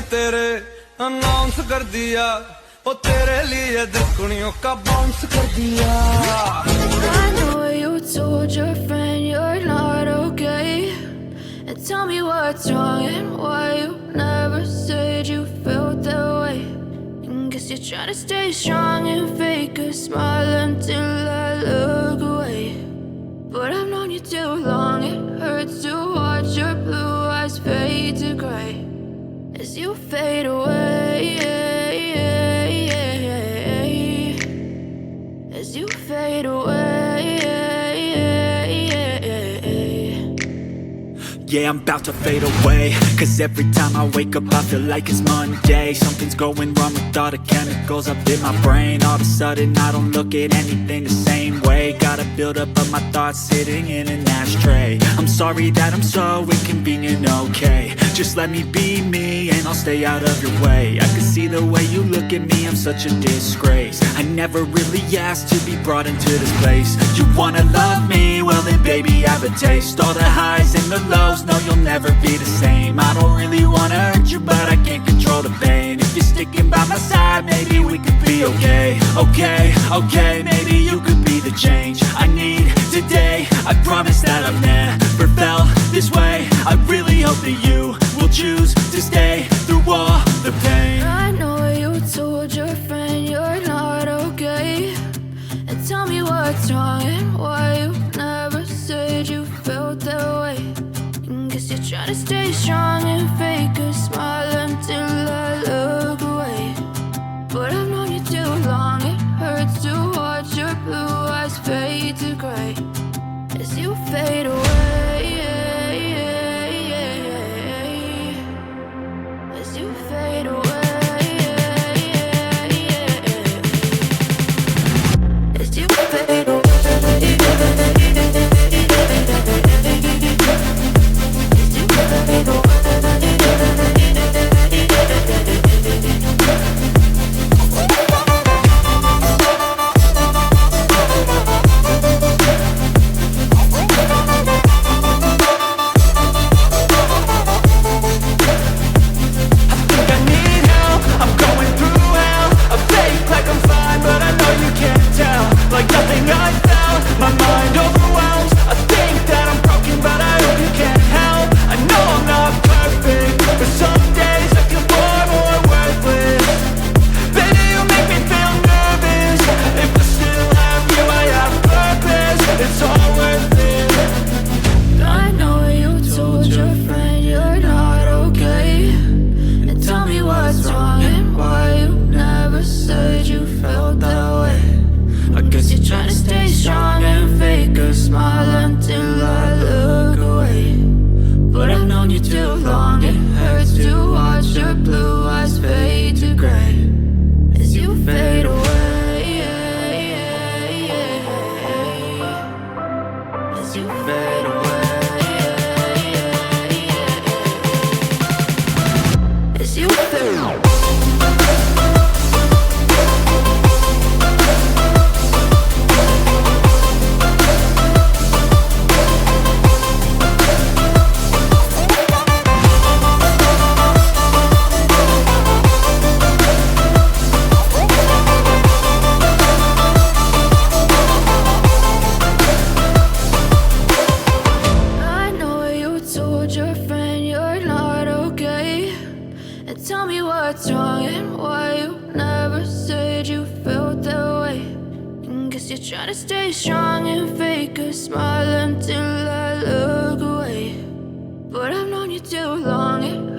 तेरे अनाउंस कर दिया, ओ तेरे लिए दुनियों का बाउंस कर दिया। I know you told your friend you're not okay, and tell me what's wrong and why you never said you felt that way. And guess you're trying to stay strong and fake a smile until I look away. But I've known you too long, it hurts to watch your blue eyes fade to gray as you fade away, as you fade away. Yeah, I'm about to fade away, 'cause every time I wake up I feel like it's Monday. Something's going wrong with all the chemicals up in my brain. All of a sudden I don't look at anything the same way. Got a build up of my thoughts sitting in an ashtray. I'm sorry that I'm so inconvenient, okay. Just let me be me and I'll stay out of your way. I can see the way you look at me, I'm such a disgrace. I never really asked to be brought into this place. You wanna love me? Well then baby have a taste. All the highs and the lows, no you'll never be the same. I don't really wanna hurt you, but I can't control the pain. If you're sticking by my side, maybe we could be okay. Okay, okay, maybe you could be the change I need today. I promise that I've never felt this way. I really hope that you will choose to stay through all the pain. I know you told your friend you're not okay, and tell me what's wrong and why you never said you felt that way. And guess you're trying to stay strong and fake a smile until I look away. But I've known you too long, it hurts to watch your blue eyes fade to gray as you fade away, as you fade away, as you fade away. What's wrong and why you never said you felt that way. And guess you're trying to stay strong and fake a smile until I look away. But I've known you too long, it